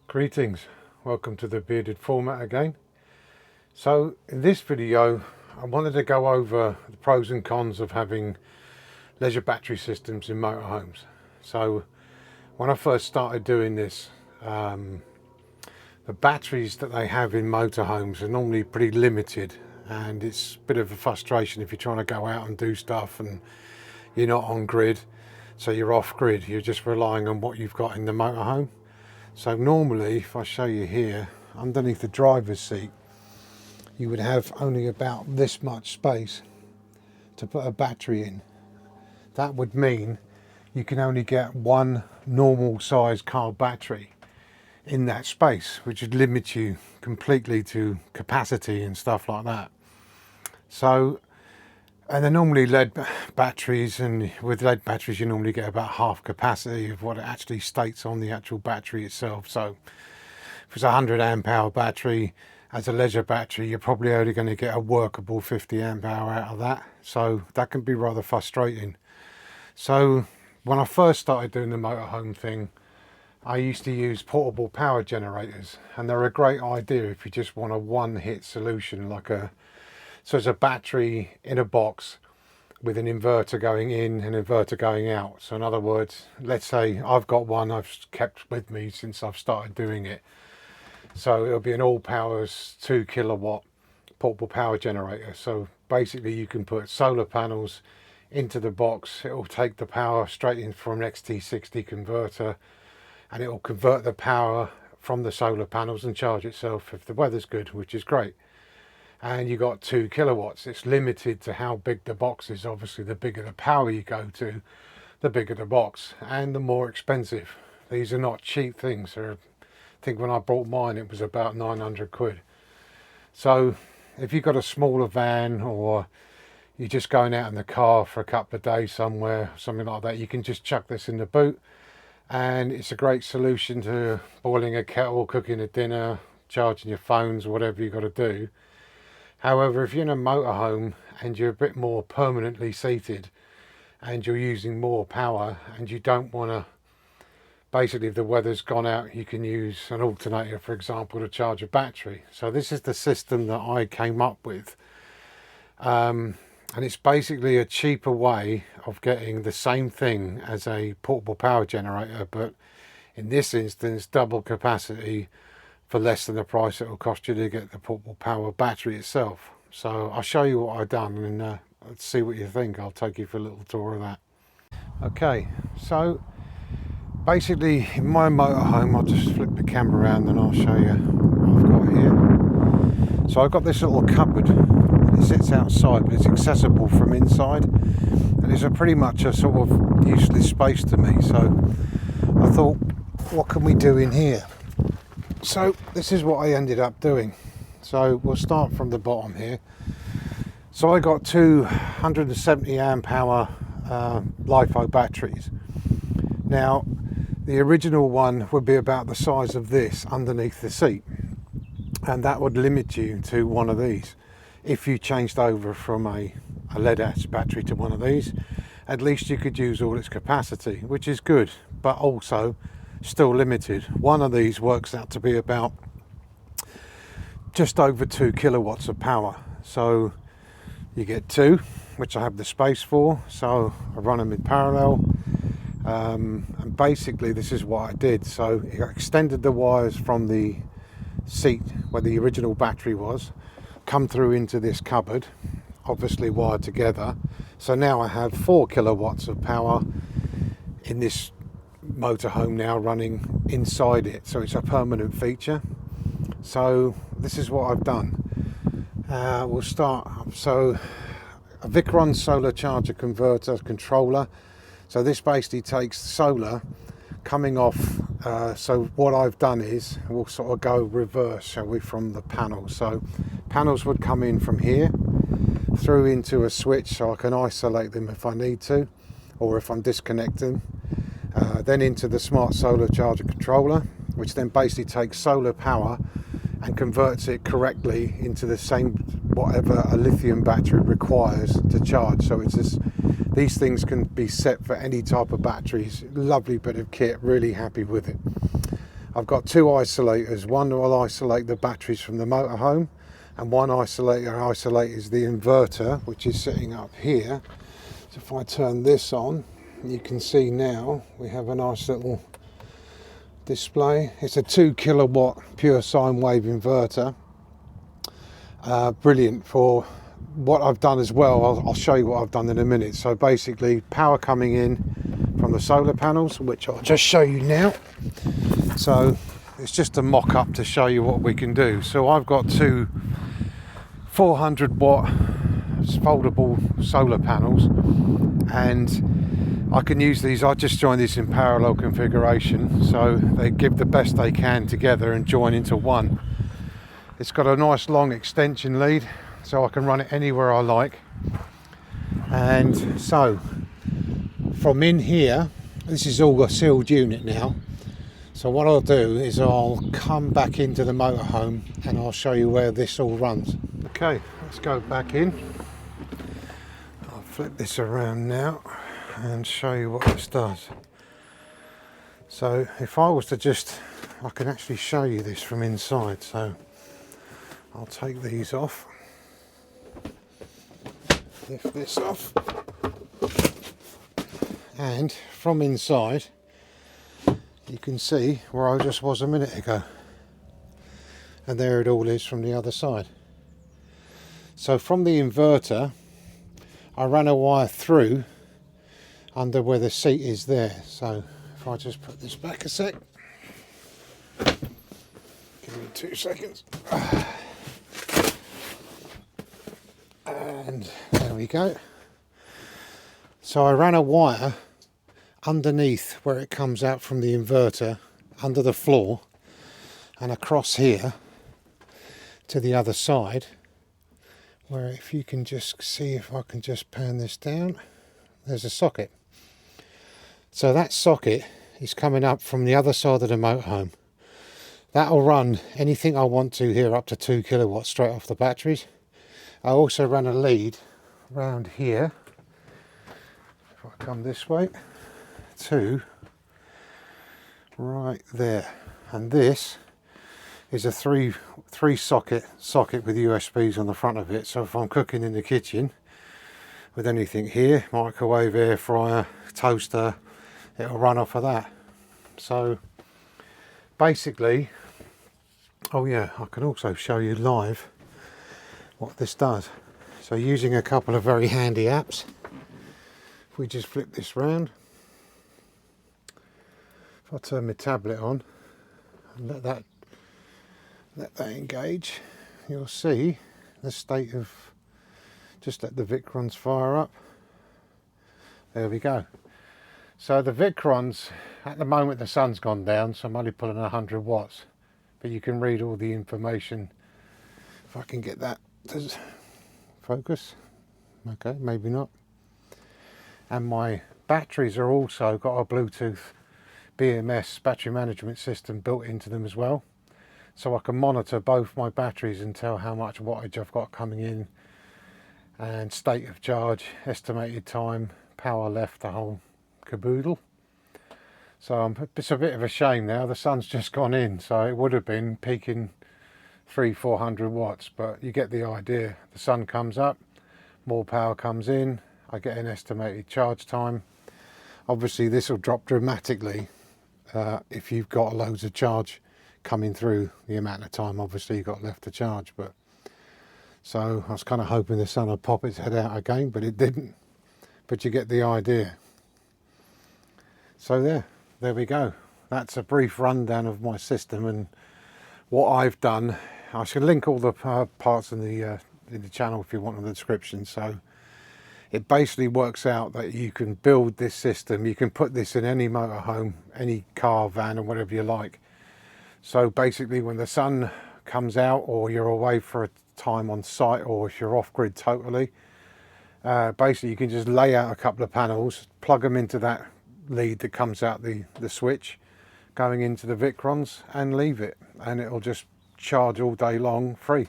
Greetings, welcome to the bearded format again. So in this video I wanted to go over the pros and cons of having leisure battery systems in motorhomes. So when I first started doing this, the batteries that they have in motorhomes are normally pretty limited, and it's a bit of a frustration if you're trying to go out and do stuff and you're not on grid, so you're off grid, you're just relying on what you've got in the motorhome. So normally, if I show you here, underneath the driver's seat, you would have only about this much space to put a battery in. That would mean you can only get one normal size car battery in that space, which would limit you completely to capacity and stuff like that. So, and they're normally lead batteries, and with lead batteries you normally get about half capacity of what it actually states on the actual battery itself. So if it's a 100 amp hour battery as a leisure battery, you're probably only going to get a workable 50 amp hour out of that. So that can be rather frustrating. So when I first started doing the motorhome thing, I used to use portable power generators, and they're a great idea if you just want a one-hit solution, so it's a battery in a box with an inverter going in and inverter going out. So in other words, let's say I've got one I've kept with me since I've started doing it. So it'll be an all powers 2 kilowatt portable power generator. So basically you can put solar panels into the box. It will take the power straight in from an XT60 converter, and it will convert the power from the solar panels and charge itself if the weather's good, which is great. And you got 2 kilowatts. It's limited to how big the box is. Obviously the bigger the power you go to, the bigger the box and the more expensive. These are not cheap things. I think when I bought mine it was about 900 quid. So if you've got a smaller van, or you're just going out in the car for a couple of days somewhere, something like that, you can just chuck this in the boot, and it's a great solution to boiling a kettle, cooking a dinner, charging your phones, whatever you've got to do. However, if you're in a motorhome and you're a bit more permanently seated and you're using more power, and you don't want to, basically if the weather's gone out, you can use an alternator, for example, to charge a battery. So this is the system that I came up with. And it's basically a cheaper way of getting the same thing as a portable power generator, but in this instance, double capacity for less than the price it will cost you to get the portable power battery itself. So I'll show you what I've done, and let's see what you think. I'll take you for a little tour of that. Okay, so basically in my motorhome, I'll just flip the camera around and I'll show you what I've got here. So I've got this little cupboard. It sits outside, but it's accessible from inside, and it's pretty much a sort of useless space to me. So I thought, what can we do in here? So this is what I ended up doing. So we'll start from the bottom here. So I got two 170 amp hour LiFo batteries. Now the original one would be about the size of this underneath the seat, and that would limit you to one of these. If you changed over from a lead acid battery to one of these, at least you could use all its capacity, which is good, but also still limited. One of these works out to be about just over 2 kilowatts of power. So you get two, which I have the space for, so I run them in parallel. And basically this is what I did. So I extended the wires from the seat where the original battery was, come through into this cupboard, obviously wired together. So now I have 4 kilowatts of power in this motorhome now running inside it, so it's a permanent feature. So this is what I've done. We'll start. So a Victron solar charger converter controller. So this basically takes solar coming off. So what I've done is we'll sort of go reverse, shall we, from the panels. So panels would come in from here through into a switch, so I can isolate them if I need to, or if I'm disconnecting. Then into the SmartSolar charger controller, which then basically takes solar power and converts it correctly into the same whatever a lithium battery requires to charge. So it's just, these things can be set for any type of batteries. Lovely bit of kit, really happy with it. I've got two isolators. One will isolate the batteries from the motorhome, and one isolator isolates the inverter, which is sitting up here. So if I turn this on, you can see now we have a nice little display. It's a 2 kilowatt pure sine wave inverter. Brilliant for what I've done as well. I'll show you what I've done in a minute. So basically, power coming in from the solar panels, which I'll just show you now. So it's just a mock-up to show you what we can do. So I've got two 400 watt foldable solar panels, and I can use these. I just joined this in parallel configuration, so they give the best they can together and join into one. It's got a nice long extension lead, so I can run it anywhere I like. And so from in here, this is all a sealed unit now. So what I'll do is I'll come back into the motorhome and I'll show you where this all runs. Okay, let's go back in. I'll flip this around now and show you what this does. So if I was to I can actually show you this from inside. So I'll take these off, lift this off, and from inside you can see where I just was a minute ago, and there it all is from the other side. So from the inverter I ran a wire through under where the seat is there. So if I just put this back a sec, give me 2 seconds, and there we go. So I ran a wire underneath where it comes out from the inverter, under the floor, and across here to the other side, where if you can just see, if I can just pan this down, there's a socket. So that socket is coming up from the other side of the motorhome. That'll run anything I want to here up to 2 kilowatts straight off the batteries. I also run a lead round here, if I come this way, to right there, and this is a three socket with USBs on the front of it. So if I'm cooking in the kitchen with anything here, microwave, air fryer, toaster, it'll run off of that. So basically, oh yeah, I can also show you live what this does. So using a couple of very handy apps, if we just flip this round, if I turn my tablet on and let that engage, you'll see the state of, just let the Victrons fire up. There we go. So the Victrons, at the moment the sun's gone down, so I'm only pulling 100 watts, but you can read all the information. If I can get that to focus, okay, maybe not. And my batteries are also got a Bluetooth BMS battery management system built into them as well, so I can monitor both my batteries and tell how much wattage I've got coming in, and state of charge, estimated time, power left, the whole caboodle. So it's a bit of a shame now, the sun's just gone in, so it would have been peaking 300-400 watts, but you get the idea. The sun comes up, more power comes in, I get an estimated charge time. Obviously this will drop dramatically if you've got loads of charge coming through, the amount of time obviously you've got left to charge. But so I was kind of hoping the sun would pop its head out again, but it didn't. But you get the idea. So there we go. That's a brief rundown of my system and what I've done. I should link all the parts in the channel if you want in the description. So it basically works out that you can build this system, you can put this in any motorhome, any car, van, or whatever you like. So basically when the sun comes out, or you're away for a time on site, or if you're off grid totally, basically you can just lay out a couple of panels, plug them into that lead that comes out the switch going into the Victrons, and leave it, and it'll just charge all day long free.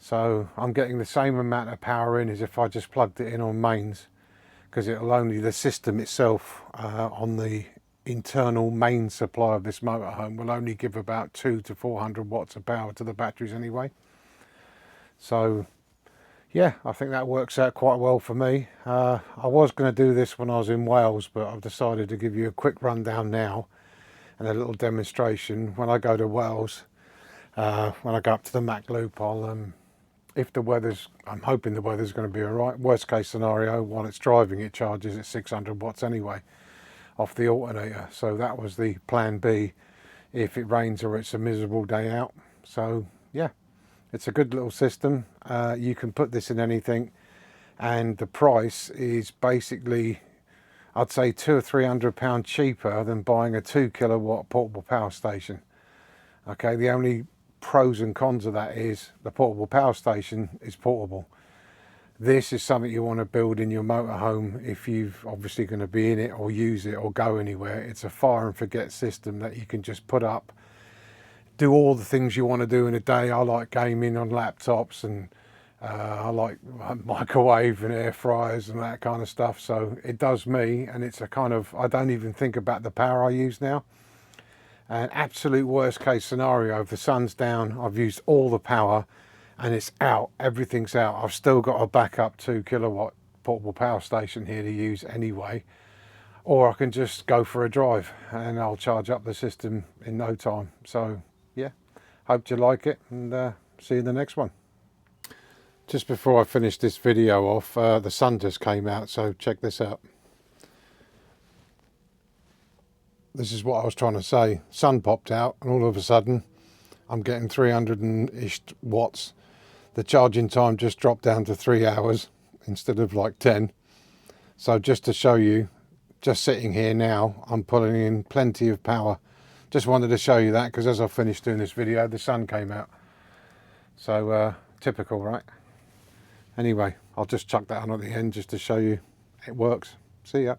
So I'm getting the same amount of power in as if I just plugged it in on mains, because it'll only, the system itself on the internal main supply of this motorhome will only give about 200 to 400 watts of power to the batteries anyway. So yeah, I think that works out quite well for me. I was going to do this when I was in Wales, but I've decided to give you a quick rundown now and a little demonstration when I go to Wales, when I go up to the Mac Loop. If the weather's, I'm hoping the weather's going to be all right. Worst case scenario, while it's driving, it charges at 600 watts anyway off the alternator. So that was the plan B if it rains or it's a miserable day out. So yeah, it's a good little system. You can put this in anything, and the price is basically, I'd say £200 or £300 cheaper than buying a 2 kilowatt portable power station. Okay, the only pros and cons of that is the portable power station is portable. This is something you want to build in your motorhome if you're obviously going to be in it or use it or go anywhere. It's a fire and forget system that you can just put up, do all the things you want to do in a day. I like gaming on laptops, and I like microwave and air fryers and that kind of stuff. So it does me, and it's a kind of, I don't even think about the power I use now. An absolute worst case scenario, if the sun's down, I've used all the power and it's out, everything's out, I've still got a backup 2 kilowatt portable power station here to use anyway. Or I can just go for a drive and I'll charge up the system in no time. So yeah, hope you like it, and see you in the next one. Just before I finish this video off, the sun just came out, so check this out. This is what I was trying to say. Sun popped out and all of a sudden I'm getting 300-ish watts. The charging time just dropped down to 3 hours instead of like 10. So just to show you, just sitting here now, I'm pulling in plenty of power. Just wanted to show you that, because as I finished doing this video, the sun came out. So typical, right? Anyway, I'll just chuck that on at the end just to show you it works. See ya.